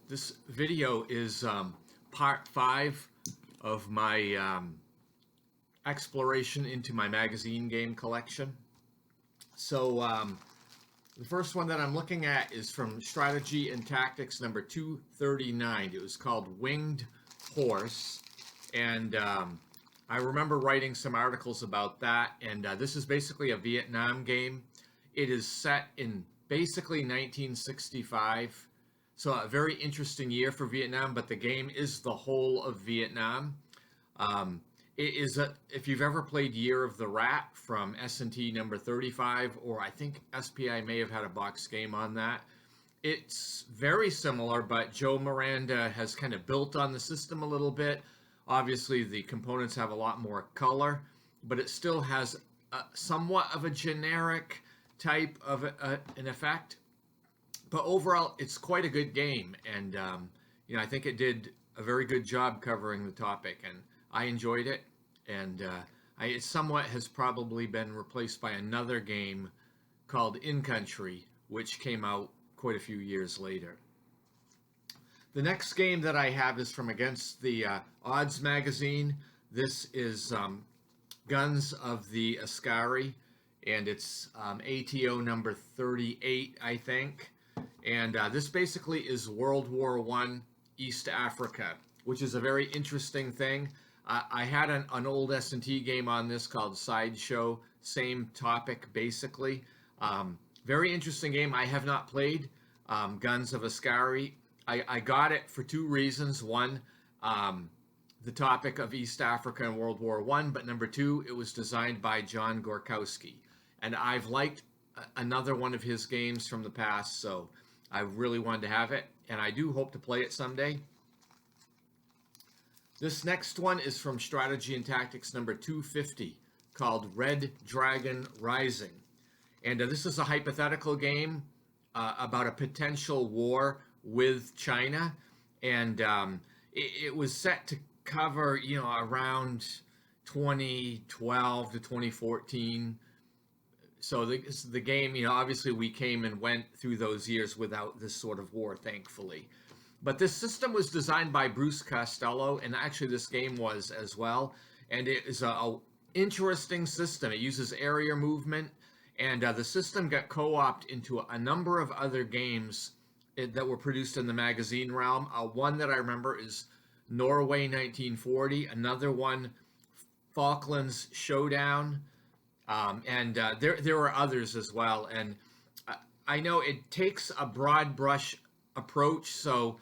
This video is part 5 of my exploration into my magazine game collection. So the first one that I'm looking at is from Strategy and Tactics number 239. It was called Winged Horse, and I remember writing some articles about that, and this is basically a Vietnam game. It is set in basically 1965. So a very interesting year for Vietnam, but the game is the whole of Vietnam. It is if you've ever played Year of the Rat from S&T number 35, or I think SPI may have had a box game on that. It's very similar, but Joe Miranda has kind of built on the system a little bit. Obviously, the components have a lot more color, but it still has somewhat of a generic type of an effect. But overall, it's quite a good game, and I think it did a very good job covering the topic, and I enjoyed it. And it somewhat has probably been replaced by another game called In Country, which came out quite a few years later. The next game that I have is from Against the Odds magazine. This is Guns of the Askari, and it's ATO number 38, I think. And this basically is World War I East Africa, which is a very interesting thing. I had an old S&T game on this called Sideshow, same topic basically. Very interesting game. I have not played Guns of Askari. I got it for two reasons. One, the topic of East Africa and World War I, but number two, it was designed by John Gorkowski. And I've liked another one of his games from the past, so I really wanted to have it, and I do hope to play it someday. This next one is from Strategy and Tactics number 250, called Red Dragon Rising. And this is a hypothetical game about a potential war with China, and it was set to cover, around 2012 to 2014. So the game, obviously we came and went through those years without this sort of war, thankfully. But this system was designed by Bruce Costello, and actually this game was as well. And it is a interesting system. It uses area movement, and the system got co-opted into a number of other games that were produced in the magazine realm. One that I remember is Norway 1940. Another one, Falklands Showdown. And there are others as well. And I know it takes a broad brush approach. So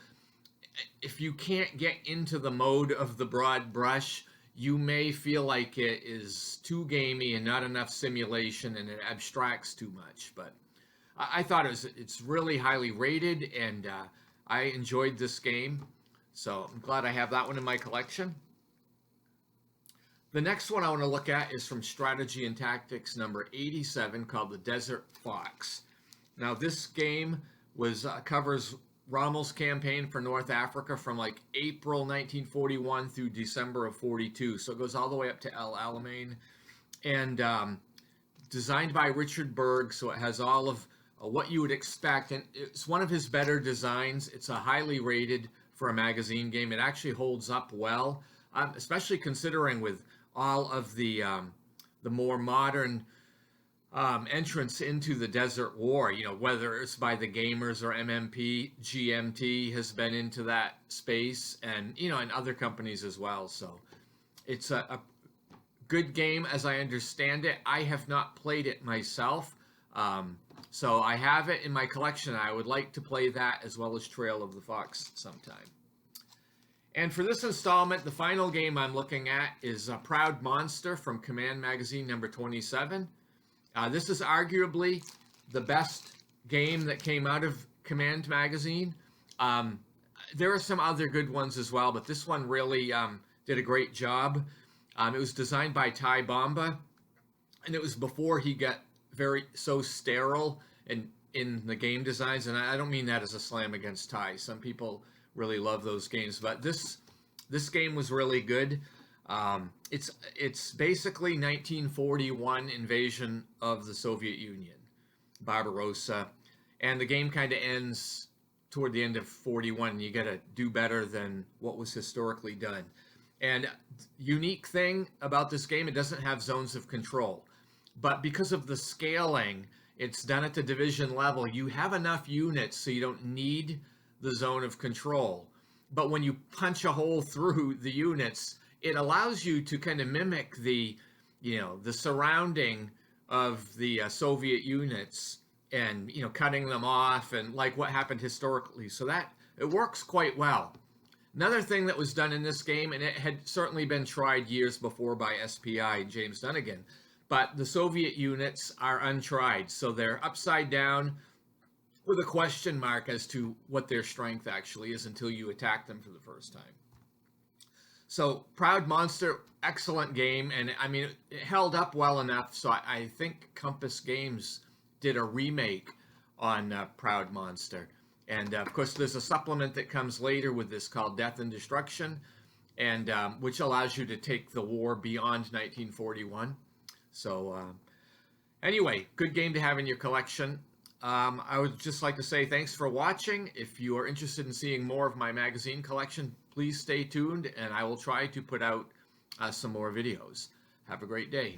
if you can't get into the mode of the broad brush, you may feel like it is too gamey and not enough simulation, and it abstracts too much. But I thought it's really highly rated, and I enjoyed this game. So I'm glad I have that one in my collection. The next one I want to look at is from Strategy and Tactics number 87, called The Desert Fox. Now this game covers Rommel's campaign for North Africa from like April 1941 through December of 42. So it goes all the way up to El Alamein, and designed by Richard Berg. So it has all of what you would expect, and it's one of his better designs. It's a highly rated for a magazine game. It actually holds up well, especially considering with all of the more modern entrance into the Desert War, whether it's by the gamers or MMP, GMT has been into that space, and and other companies as well. So it's a good game as I understand it. I have not played it myself, so I have it in my collection. I would like to play that as well as Trail of the Fox sometime. And for this installment, the final game I'm looking at is Proud Monster from Command Magazine number 27. This is arguably the best game that came out of Command Magazine. There are some other good ones as well, but this one really did a great job. It was designed by Ty Bomba, and it was before he got so sterile in the game designs. And I don't mean that as a slam against Ty. Some people really love those games, but this game was really good. It's basically 1941 invasion of the Soviet Union, Barbarossa, and the game kind of ends toward the end of 41. You got to do better than what was historically done. And unique thing about this game, it doesn't have zones of control. But because of the scaling, it's done at the division level. You have enough units so you don't need the zone of control. But when you punch a hole through the units, it allows you to kind of mimic the, the surrounding of the Soviet units, and cutting them off, and like what happened historically. So that it works quite well. Another thing that was done in this game, and it had certainly been tried years before by SPI, James Dunnigan, but the Soviet units are untried. So they're upside down with a question mark as to what their strength actually is until you attack them for the first time. So Proud Monster, excellent game. And I mean, it held up well enough. So I think Compass Games did a remake on Proud Monster. And of course, there's a supplement that comes later with this called Death and Destruction, and which allows you to take the war beyond 1941. So anyway, good game to have in your collection. I would just like to say thanks for watching. If you are interested in seeing more of my magazine collection, please stay tuned, and I will try to put out some more videos. Have a great day.